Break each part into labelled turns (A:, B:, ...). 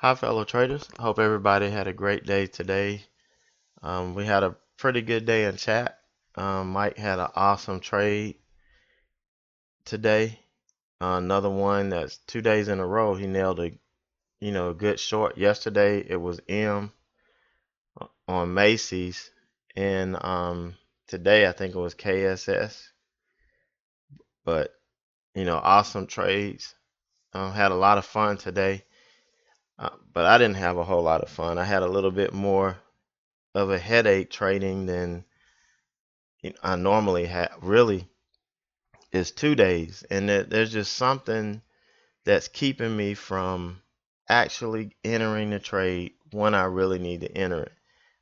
A: Hi, fellow traders. I hope everybody had a great day today. We had a pretty good day in chat. Mike had an awesome trade today. Another one that's 2 days in a row. He nailed a good short. Yesterday it was M on Macy's, and today I think it was KSS. But awesome trades. Had a lot of fun today, but I didn't have a whole lot of fun. I had a little bit more of a headache trading than I normally have. Really, is 2 days, and there's just something that's keeping me from actually entering the trade when I really need to enter it.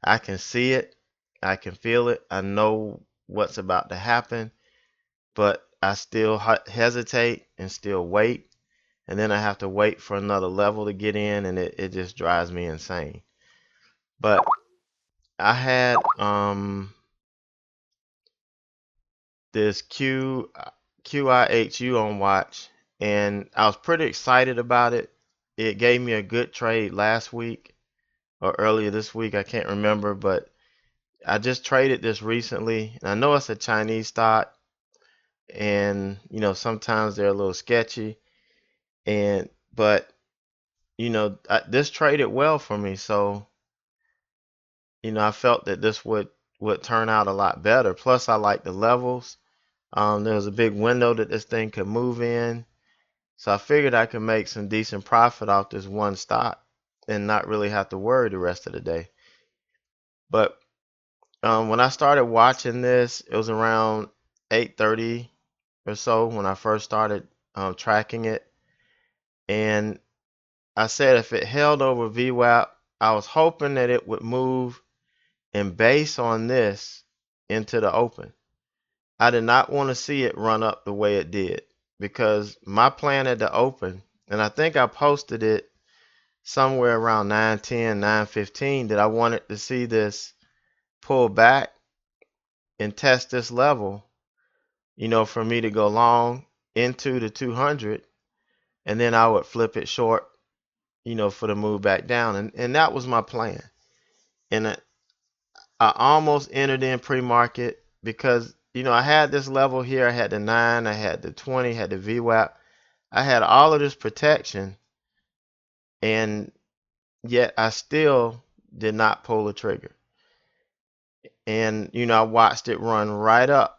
A: I can see it, I can feel it, I know what's about to happen, but I still hesitate and still wait, and then I have to wait for another level to get in, and it just drives me insane. But I had this QIHU on watch, and I was pretty excited about it. It gave me a good trade last week or earlier this week, I can't remember, but I just traded this recently. And I know it's a Chinese stock, and sometimes they're a little sketchy, and but this traded well for me, so I felt that this would turn out a lot better. Plus, I like the levels. There was a big window that this thing could move in. So I figured I could make some decent profit off this one stock and not really have to worry the rest of the day. But when I started watching this, it was around 8:30 or so when I first started tracking it. And I said if it held over VWAP, I was hoping that it would move and base on this into the open. I did not want to see it run up the way it did because my plan at the open, and I think I posted it somewhere around 9:10, 9:15, that I wanted to see this pull back and test this level, for me to go long into the 200, and then I would flip it short, for the move back down. And that was my plan. And I almost entered in pre-market because, I had this level here. I had the 9, I had the 20, had the VWAP. I had all of this protection, and yet I still did not pull the trigger. And, I watched it run right up.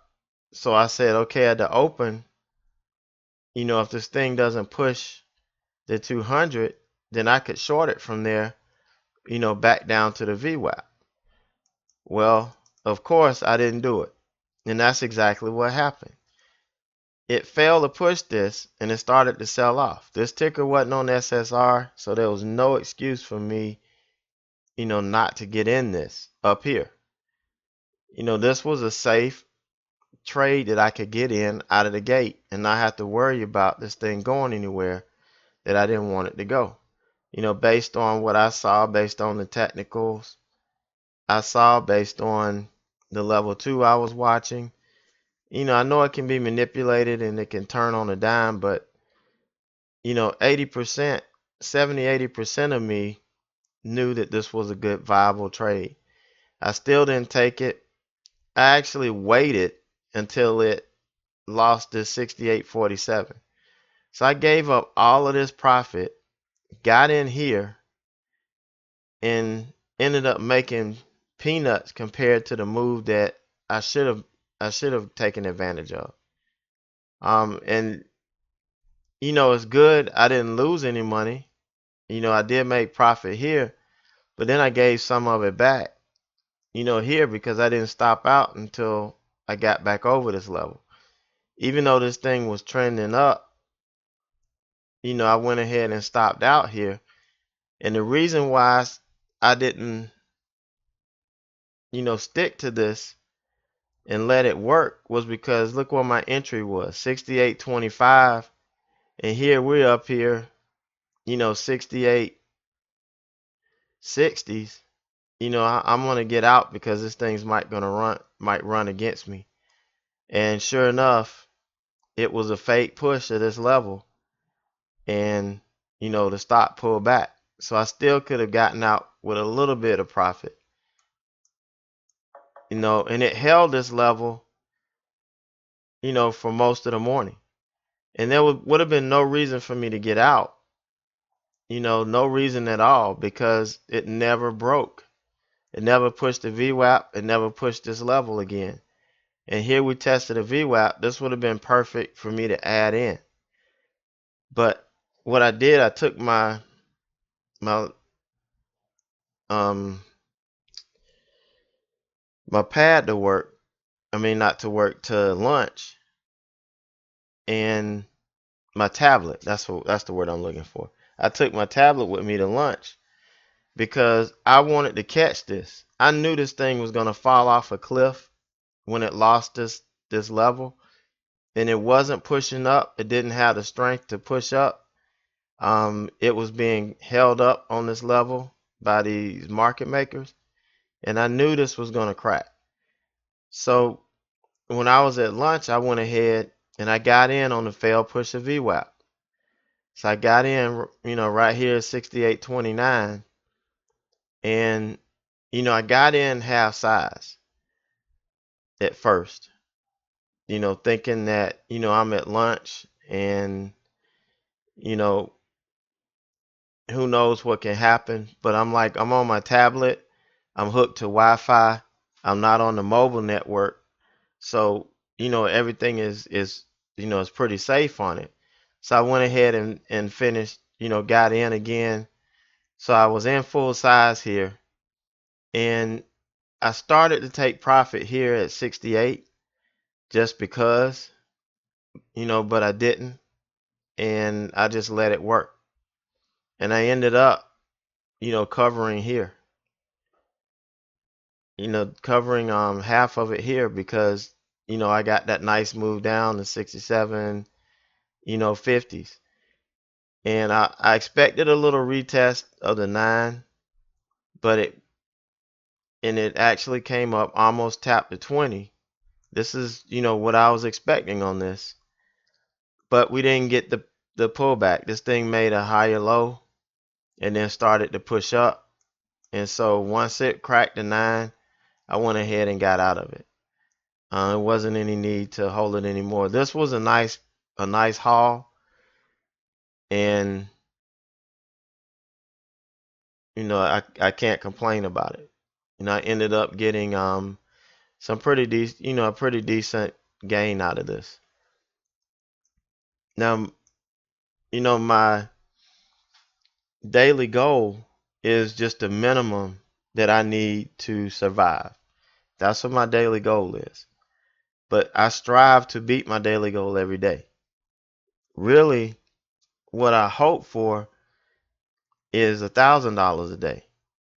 A: So I said, okay, at the open, if this thing doesn't push the 200, then I could short it from there, back down to the VWAP. Well, of course, I didn't do it. And that's exactly what happened. It failed to push this, and it started to sell off. This ticker wasn't on SSR, so there was no excuse for me, not to get in this up here. This was a safe trade that I could get in out of the gate and not have to worry about this thing going anywhere that I didn't want it to go. Based on what I saw, based on the technicals I saw, based on the level 2 I was watching. I know it can be manipulated and it can turn on a dime, but 80%, 70, 80% of me knew that this was a good viable trade. I still didn't take it. I actually waited until it lost this 68.47. So I gave up all of this profit, got in here, and ended up making peanuts compared to the move that I should have taken advantage of. And it's good I didn't lose any money. I did make profit here, but then I gave some of it back, here because I didn't stop out until I got back over this level. Even though this thing was trending up, I went ahead and stopped out here. And the reason why I didn't, stick to this and let it work was because look what my entry was, 68.25, and here we're up here, 68.60s. I'm gonna get out because this thing's might run against me. And sure enough, it was a fake push at this level, and the stock pulled back. So I still could have gotten out with a little bit of profit, and it held this level, for most of the morning. And there would have been no reason for me to get out, no reason at all, because it never broke. It never pushed the VWAP. It never pushed this level again. And here we tested a VWAP. This would have been perfect for me to add in. But what I did, I took my um my pad to work. I mean, not to work, to lunch, and my tablet. That's the word I'm looking for. I took my tablet with me to lunch because I wanted to catch this. I knew this thing was gonna fall off a cliff when it lost this level, and it wasn't pushing up. It didn't have the strength to push up. It was being held up on this level by these market makers, and I knew this was gonna crack. So when I was at lunch, I went ahead and I got in on the fail push of VWAP. So I got in, right here at 68.29, and I got in half size at first, thinking that I'm at lunch and you know who knows what can happen. But I'm like, I'm on my tablet, I'm hooked to Wi-Fi, I'm not on the mobile network, so everything is pretty safe on it. So I went ahead and finished, got in again. So I was in full size here, and I started to take profit here at 68 just because, but I didn't, and I just let it work. And I ended up, covering here, covering half of it here because, I got that nice move down to 67, 50s. And I expected a little retest of the 9, but it actually came up, almost tapped the 20. This is, what I was expecting on this. But we didn't get the pullback. This thing made a higher low and then started to push up. And so once it cracked the 9, I went ahead and got out of it. There wasn't any need to hold it anymore. This was a nice haul, and I can't complain about it. I ended up getting some pretty decent, a pretty decent gain out of this. Now, my daily goal is just the minimum that I need to survive. That's what my daily goal is. But I strive to beat my daily goal every day. Really, what I hope for is $1,000 a day.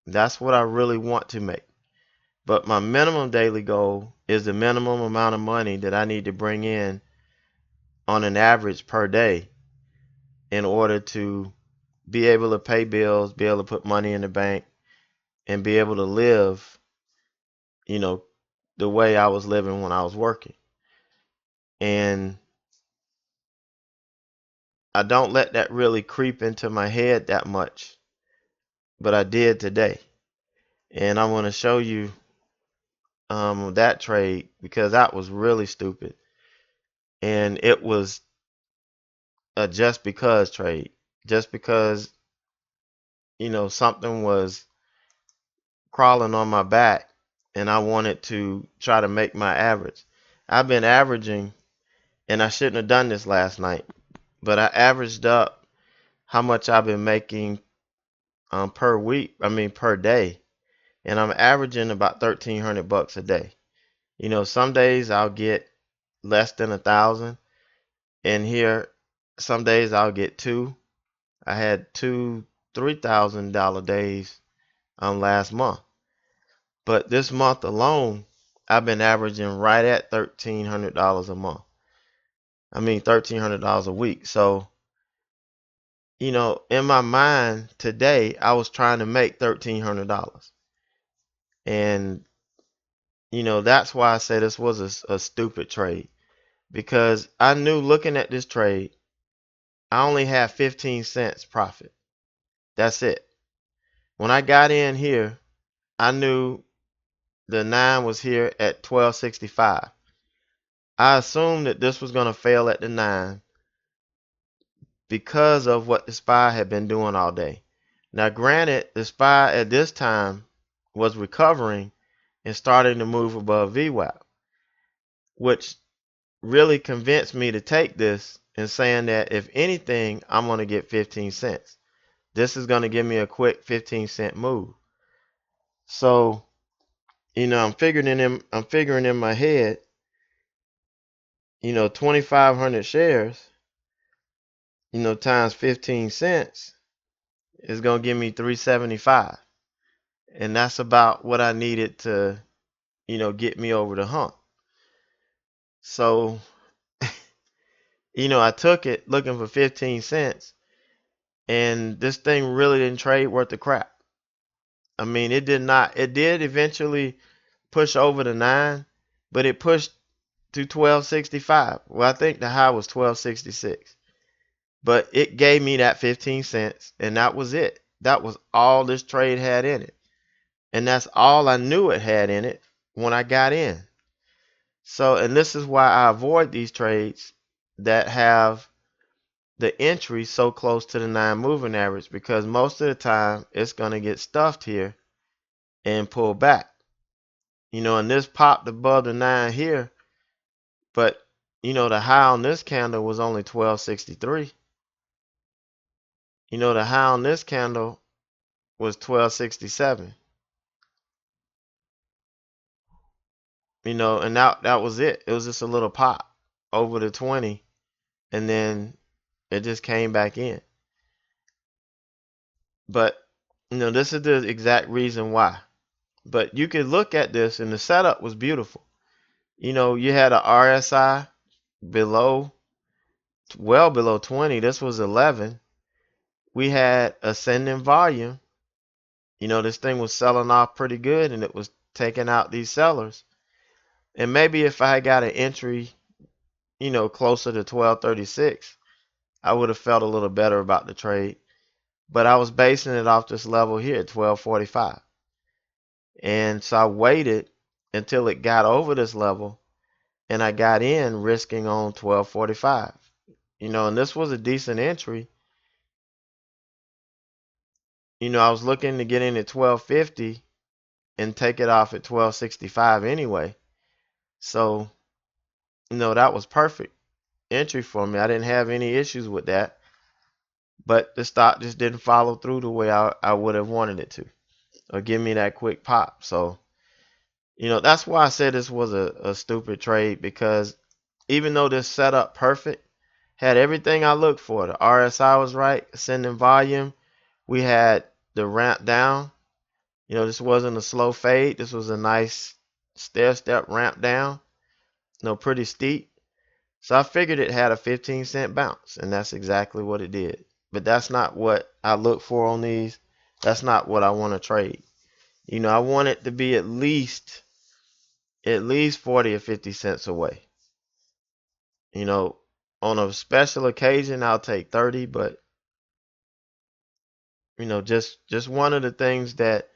A: That's what I really want to make. But my minimum daily goal is the minimum amount of money that I need to bring in on an average per day in order to be able to pay bills, be able to put money in the bank, and be able to live, the way I was living when I was working. And I don't let that really creep into my head that much, but I did today. And I want to show you that trade because that was really stupid. And it was a just because trade. Just because, something was crawling on my back and I wanted to try to make my average. I've been averaging, and I shouldn't have done this last night, but I averaged up how much I've been making per week, per day, and I'm averaging about $1,300 a day. Some days I'll get less than 1,000, and here some days I'll get two. I had two $3,000 days last month, but this month alone I've been averaging right at $1,300 a month. $1,300 a week. So in my mind today, I was trying to make $1,300. And, that's why I say this was a stupid trade. Because I knew looking at this trade, I only had 15 cents profit. That's it. When I got in here, I knew the 9 was here at 1265. I assumed that this was going to fail at the 9 because of what the SPY had been doing all day. Now, granted, the SPY at this time was recovering and starting to move above VWAP, which really convinced me to take this and saying that if anything, I'm going to get 15 cents. This is going to give me a quick 15-cent move. So, I'm figuring in my head, 2,500 shares, times 15 cents is going to give me 375. And that's about what I needed to, get me over the hump. So, I took it looking for 15 cents, and this thing really didn't trade worth the crap. I mean, it did not. It did eventually push over the 9, but it pushed to 1265. Well, I think the high was 1266. But it gave me that 15 cents, and that was it. That was all this trade had in it. And that's all I knew it had in it when I got in. So, and this is why I avoid these trades that have the entry so close to the 9 moving average, because most of the time it's going to get stuffed here and pull back. And this popped above the 9 here, but the high on this candle was only 1263. The high on this candle was 1267. And that was it. It was just a little pop over the 20, and then it just came back in. But this is the exact reason why. But you could look at this, and the setup was beautiful. You had a RSI below, well below 20. This was 11. We had ascending volume. This thing was selling off pretty good, and it was taking out these sellers. And maybe if I had got an entry, closer to 1236, I would have felt a little better about the trade. But I was basing it off this level here at 1245. And so I waited until it got over this level, and I got in risking on 1245. And this was a decent entry. I was looking to get in at 1250 and take it off at 1265 anyway. So, that was perfect entry for me. I didn't have any issues with that. But the stock just didn't follow through the way I would have wanted it to, or give me that quick pop. So, that's why I said this was a stupid trade, because even though this set up perfect, had everything I looked for. The RSI was right, ascending volume. We had the ramp down. This wasn't a slow fade. This was a nice stair-step ramp down. Pretty steep. So I figured it had a 15-cent bounce, and that's exactly what it did. But that's not what I look for on these. That's not what I want to trade. I want it to be at least 40 or 50 cents away. On a special occasion, I'll take 30, but just one of the things that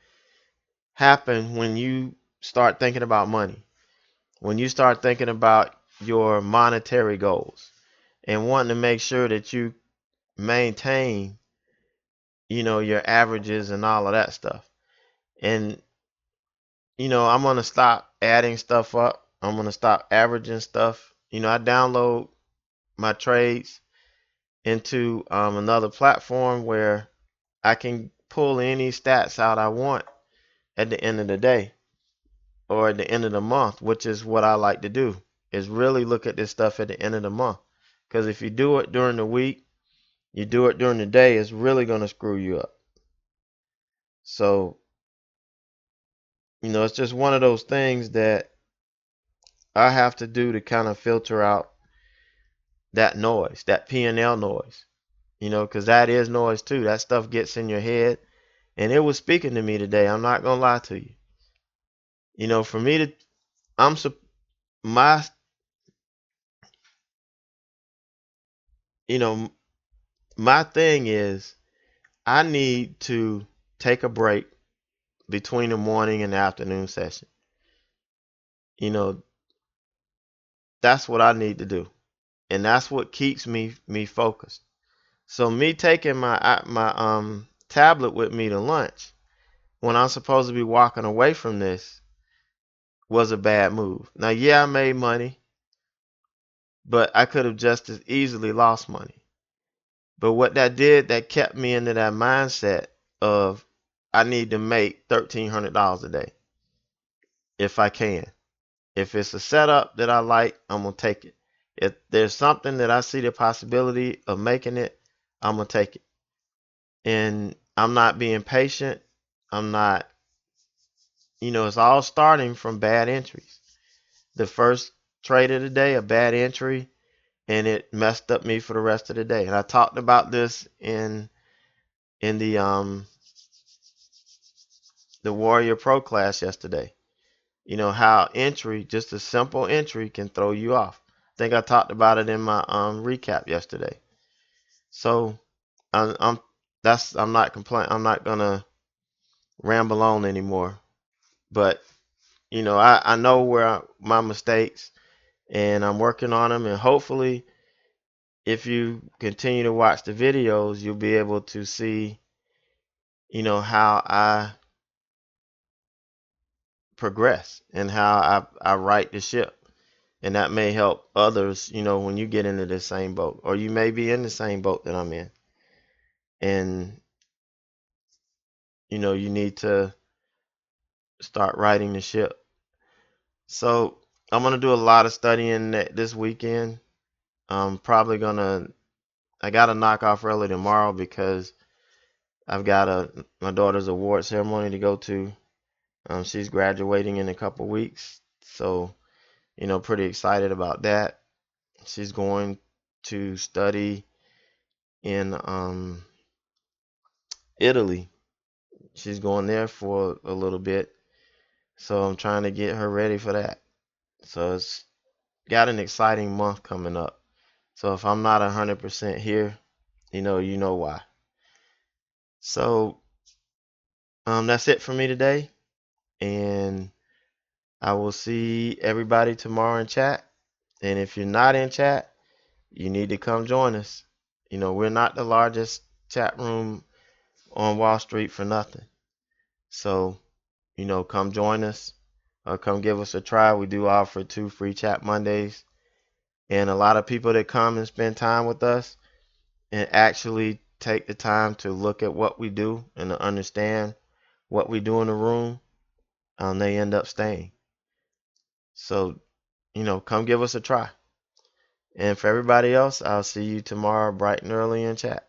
A: happen when you start thinking about money, when you start thinking about your monetary goals and wanting to make sure that you maintain, your averages and all of that stuff. And, I'm going to stop adding stuff up. I'm going to stop averaging stuff. I download my trades into another platform where I can pull any stats out I want at the end of the day or at the end of the month, which is what I like to do, is really look at this stuff at the end of the month. Because if you do it during the week, you do it during the day, it's really going to screw you up. So, it's just one of those things that I have to do to kind of filter out that noise, that P&L noise, because that is noise too. That stuff gets in your head, and it was speaking to me today. I'm not going to lie to you. For me to, my, my thing is I need to take a break between the morning and the afternoon session. You know, that's what I need to do. And that's what keeps me focused. So me taking my tablet with me to lunch when I'm supposed to be walking away from this was a bad move. Now, yeah, I made money, but I could have just as easily lost money. But what that did, that kept me into that mindset of I need to make $1,300 a day if I can. If it's a setup that I like, I'm gonna take it. If there's something that I see the possibility of making it, I'm gonna take it. And I'm not being patient. I'm not, it's all starting from bad entries. The first trade of the day, a bad entry, and it messed up me for the rest of the day. And I talked about this in the Warrior Pro class yesterday. How entry, just a simple entry, can throw you off. I think I talked about it in my recap yesterday. So I'm I'm not complaining. I'm not gonna ramble on anymore. But I know where my mistakes, and I'm working on them. And hopefully, if you continue to watch the videos, you'll be able to see, how I progress and how I right the ship. And that may help others, when you get into the same boat, or you may be in the same boat that I'm in. And, you need to start righting the ship. So I'm going to do a lot of studying this weekend. I'm probably going to, I got to knock off early tomorrow because I've got my daughter's award ceremony to go to. She's graduating in a couple weeks. So, pretty excited about that. She's going to study in Italy. She's going there for a little bit. So I'm trying to get her ready for that. So it's got an exciting month coming up. So if I'm not 100% here, you know why. So that's it for me today. And I will see everybody tomorrow in chat. And if you're not in chat, you need to come join us. We're not the largest chat room on Wall Street for nothing. So, come join us or come give us a try. We do offer 2 free chat Mondays. And a lot of people that come and spend time with us and actually take the time to look at what we do and to understand what we do in the room, they end up staying. So, come give us a try. And for everybody else, I'll see you tomorrow bright and early in chat.